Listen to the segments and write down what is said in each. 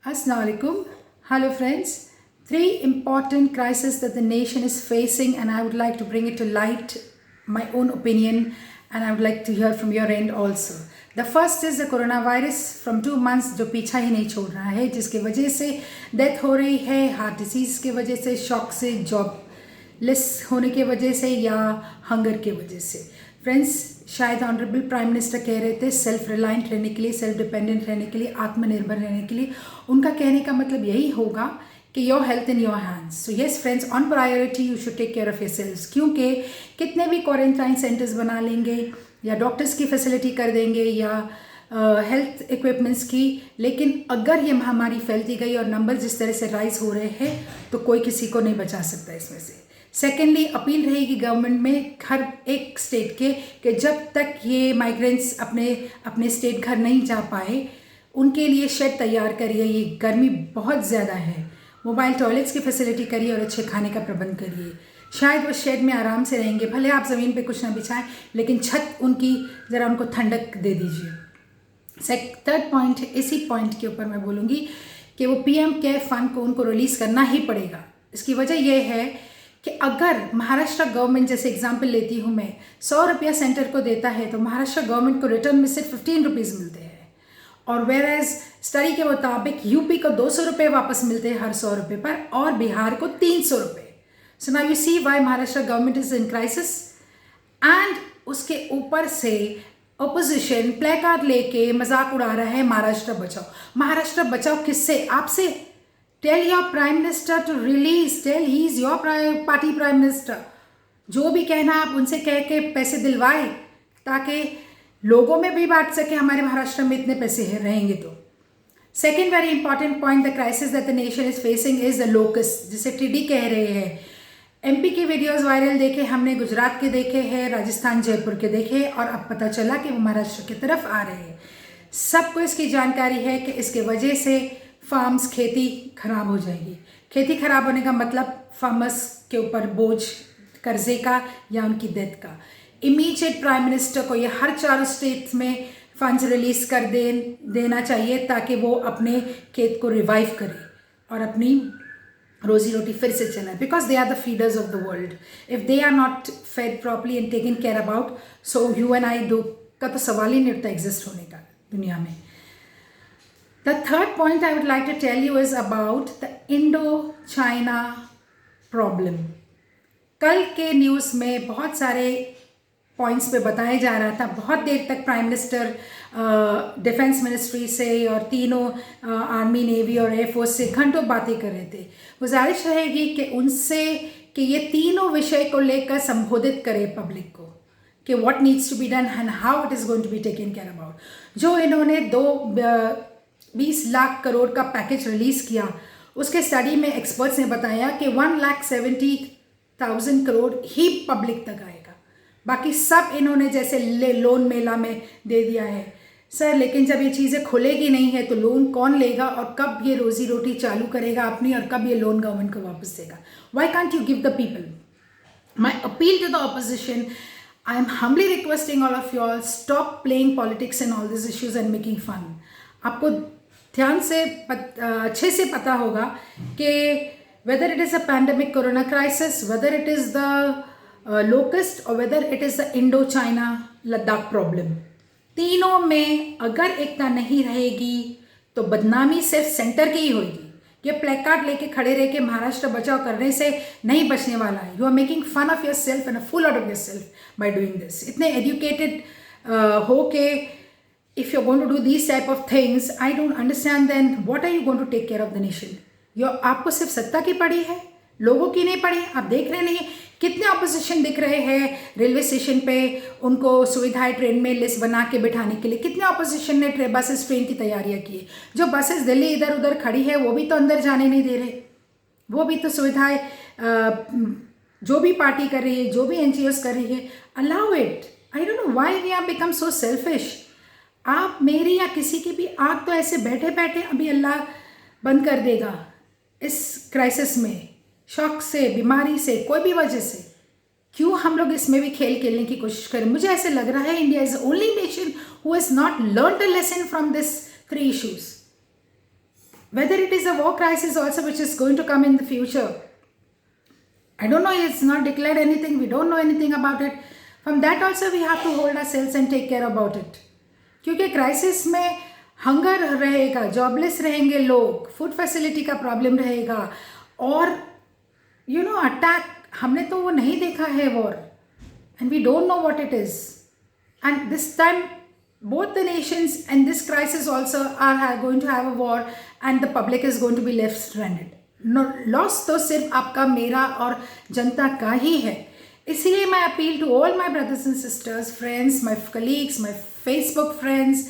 Assalamu alaikum. Hello, friends. Three important crises that the nation is facing, and I would like to bring it to light, my own opinion, and I would like to hear from your end also. The first is the coronavirus from 2 months जो पीछा ही नहीं छोड़ रहा है, जिसकी वजह से death हो रही है, हार्ट डिसीज की वजह से, शॉक से, जॉबलेस होने की वजह से या हंगर की वजह से. फ्रेंड्स, शायद ऑनरेबल प्राइम मिनिस्टर कह रहे थे सेल्फ रिलायंट रहने के लिए, सेल्फ डिपेंडेंट रहने के लिए, आत्मनिर्भर रहने के लिए. उनका कहने का मतलब यही होगा कि your health in your hands. So yes friends, on priority you should take care of your selves. क्योंकि कितने भी क्वारंटाइन सेंटर्स बना लेंगे या डॉक्टर्स की फैसिलिटी कर देंगे या हेल्थ इक्विपमेंट्स की, लेकिन अगर ये महामारी फैलती गई और नंबर जिस तरह से राइज हो रहे हैं तो कोई किसी को नहीं बचा सकता इसमें से. सेकेंडली, अपील रहेगी गवर्नमेंट में हर एक स्टेट के कि जब तक ये माइग्रेंट्स अपने स्टेट घर नहीं जा पाए उनके लिए शेड तैयार करिए. ये गर्मी बहुत ज़्यादा है, मोबाइल टॉयलेट्स की फैसिलिटी करिए और अच्छे खाने का प्रबंध करिए. शायद वो शेड में आराम से रहेंगे, भले आप ज़मीन पे कुछ ना बिछाएं, लेकिन छत उनकी ज़रा उनको ठंडक दे दीजिए. थर्ड पॉइंट, इसी पॉइंट के ऊपर मैं बोलूँगी कि वो पीएम केयर फंड को उनको रिलीज़ करना ही पड़ेगा. इसकी वजह यह है कि अगर महाराष्ट्र गवर्नमेंट, जैसे एग्जांपल लेती हूँ मैं, 100 रुपया सेंटर को देता है तो महाराष्ट्र गवर्नमेंट को रिटर्न में सिर्फ 15 रुपीज़ मिलते हैं, और वेर एज स्टडी के मुताबिक यूपी को 200 रुपये वापस मिलते हैं हर 100 रुपये पर, और बिहार को 300 रुपये. So now you see why Maharashtra government is in crisis. And उसके ऊपर से अपोजिशन प्ले कार्ड लेके मजाक उड़ा रहा है महाराष्ट्र बचाओ. महाराष्ट्र बचाओ किससे? आपसे. Tell your prime minister to release, tell he is your party prime minister. जो भी कहना आप उनसे कह के पैसे दिलवाए ताकि लोगों में भी बांट सके हमारे महाराष्ट्र में इतने पैसे रहेंगे तो. Second very important point, the crisis that the nation is facing is the locust, जिसे टीडी कह रहे हैं. एमपी के वीडियोस वायरल देखे हमने, गुजरात के देखे हैं, राजस्थान जयपुर के देखे, और अब पता चला कि वो महाराष्ट्र की तरफ आ रहे हैं. सबको इसकी जानकारी है कि इसके वजह से फार्म्स, खेती खराब हो जाएगी. खेती खराब होने का मतलब फार्मर्स के ऊपर बोझ कर्जे का या उनकी डेथ का. इमीडिएट प्राइम मिनिस्टर को ये हर 4 स्टेट्स में फंड्स रिलीज कर देना चाहिए ताकि वो अपने खेत को रिवाइव करे और अपनी रोजी रोटी फिर से चलाए. Because they are the feeders of the world. If they are not fed properly and taken care about, so you and I do का तो सवाल ही नहीं उठता एग्जिस्ट होने का दुनिया में. The third point I would like to tell you is about the Indo-China problem. कल के न्यूज़ में बहुत सारे पॉइंट्स पे बताया जा रहा था. बहुत देर तक प्राइम मिनिस्टर डिफेंस मिनिस्ट्री से और तीनों आर्मी, नेवी और एयरफोर्स से घंटों बातें कर रहे थे. गुजारिश रहेगी कि उनसे कि ये तीनों विषय को लेकर संबोधित करें पब्लिक को कि what needs to be done and how it is going to be taken care about. जो इन्होंने 20 लाख करोड़ का पैकेज रिलीज़ किया, उसके स्टडी में एक्सपर्ट्स ने बताया कि 1,70,000 करोड़ ही पब्लिक तक आएगा. बाकी सब इन्होंने जैसे लोन मेला में दे दिया है. सर, लेकिन जब ये चीज़ें खुलेगी नहीं है तो लोन कौन लेगा और कब ये रोजी रोटी चालू करेगा अपनी, और कब ये लोन गवर्नमेंट को वापस देगा? Why can't you give the people? My appeal to the opposition, I am humbly requesting all of you all, stop playing politics in all this issues and making fun. आपको ध्यान से अच्छे से पता होगा कि whether it is a pandemic corona crisis, whether it is the locust or whether it is the Indo China Ladakh problem, तीनों में अगर एकता नहीं रहेगी तो बदनामी सिर्फ सेंटर की ही होगी. ये प्लेकार्ड लेके खड़े रह के महाराष्ट्र बचाओ करने से नहीं बचने वाला है. You are making fun of yourself and a fool out of yourself by doing this. इतने एजुकेटेड हो के if you're going to do these type of things, I don't understand then what are you going to take care of the nation? आपको सिर्फ सत्ता की पड़ी है, लोगों की नहीं पड़ी. आप देख रहे नहीं कितने ऑपोजिशन दिख रहे हैं रेलवे स्टेशन पे, उनको सुविधाएं ट्रेन में लिस्ट बना के बिठाने के लिए. कितने ऑपोजिशन ने बसेस ट्रेन की तैयारियां की. जो बसेस दिल्ली इधर उधर खड़ी है वो भी तो अंदर जाने नहीं दे रहे. वो भी तो सुविधाएं जो भी पार्टी कर रही है, जो भी NGOs कर रही है, allow it. I don't know why we have become so selfish. आप मेरी या किसी की भी आग तो ऐसे बैठे बैठे अभी अल्लाह बंद कर देगा. इस क्राइसिस में, शॉक से, बीमारी से, कोई भी वजह से, क्यों हम लोग इसमें भी खेल खेलने की कोशिश करें? मुझे ऐसे लग रहा है India is the only nation who has not learn a lesson from this 3 issues. whether it is a war crisis also which is going to come in the future. I don't know, it's not declared anything, we don't know anything about it. From that also we have to hold ourselves and take care about it. क्योंकि crisis में hunger रहेगा, jobless रहेंगे लोग, food facility का problem रहेगा, और attack, हमने तो वो नहीं देखा है war, and we don't know what it is. And this time both the nations and this crisis also are going to have a war, and the public is going to be left stranded. No, loss तो सिर्फ आपका, मेरा और जनता का ही है. इसलिए मैं appeal to all my brothers and sisters, friends, my colleagues, my Facebook friends,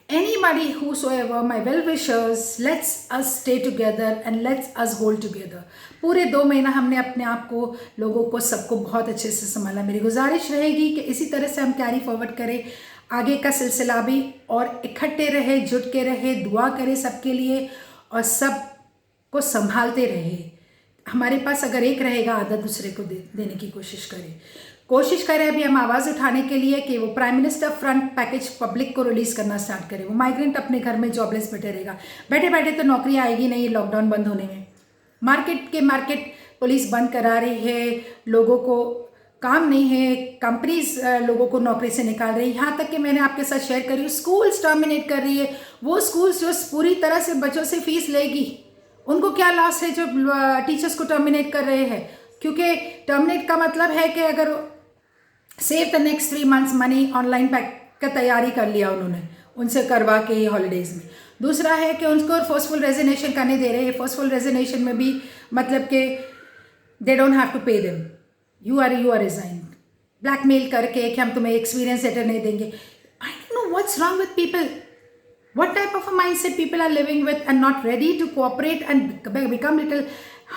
anybody whosoever, my well wishers, let's us stay together and let's us hold together. पूरे 2 महीना हमने अपने आप को, लोगों को, सबको बहुत अच्छे से संभाला. मेरी गुजारिश रहेगी कि इसी तरह से हम कैरी फॉरवर्ड करें आगे का सिलसिला भी, और इकट्ठे रहे, जुट के रहे, दुआ करें सबके लिए, और सब को संभालते रहे. हमारे पास अगर एक रहेगा, आधा दूसरे को देने की कोशिश करें. अभी हम आवाज़ उठाने के लिए कि वो prime minister front package public को रिलीज़ करना स्टार्ट करें. वो माइग्रेंट अपने घर में जॉबलेस बैठे रहेगा, बैठे बैठे तो नौकरी आएगी नहीं लॉकडाउन बंद होने में. मार्केट पुलिस बंद करा रही है, लोगों को काम नहीं है, कंपनीज लोगों को नौकरी से निकाल रही है. यहाँ तक कि मैंने आपके साथ शेयर करी, स्कूल्स टर्मिनेट कर रही है. वो स्कूल्स जो पूरी तरह से बच्चों से फीस लेगी, उनको क्या लॉस है जो टीचर्स को टर्मिनेट कर रहे हैं. क्योंकि टर्मिनेट का मतलब है कि अगर save the next 3 months money online pack का तैयारी कर लिया उन्होंने, उनसे करवा के ये हॉलीडेज़ में. दूसरा है कि उनको फोर्सफुल रेजिग्नेशन करने दे रहे हैं. फोर्सफुल रेजिग्नेशन में भी मतलब कि they don't have to pay them, you are resign, blackmail करके कि हम तुम्हें एक्सपीरियंस लेटर नहीं देंगे. I don't know what's wrong with people. What type of a mindset people are living with and not ready to cooperate and become little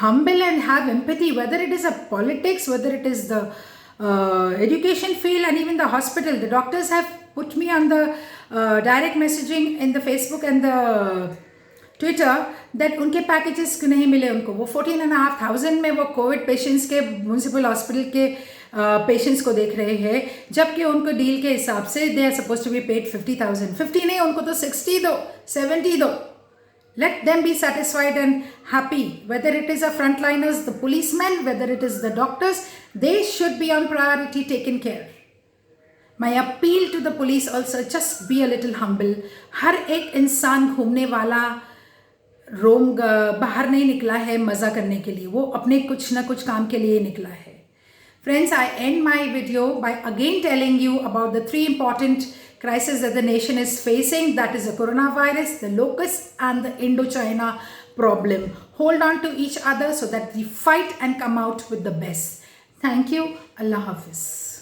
humble and have empathy, whether it is a politics, whether it is the education field, and even the hospital. The doctors have put me on the direct messaging in the Facebook and the Twitter that उनके packages नहीं मिले उनको. वो 14,500 में वो Covid patients के municipal hospital के patients को देख रहे हैं, जबकि उनको डील के हिसाब से they are suppose to be paid 50,000. 50 नहीं, उनको तो 60 दो, 70 दो. Let them be satisfied and happy. Whether it is the frontliners, the policemen, whether it is the doctors, they should be on priority, taken care. My appeal to the police also, just be a little humble. हर एक इंसान घूमने वाला बाहर नहीं निकला है मज़ा करने के लिए, वो अपने कुछ ना कुछ काम के लिए निकला है. Friends, I end my video by again telling you about the 3 important crises that the nation is facing. That is the coronavirus, the locust, and the Indo-China problem. Hold on to each other so that we fight and come out with the best. Thank you. Allah Hafiz.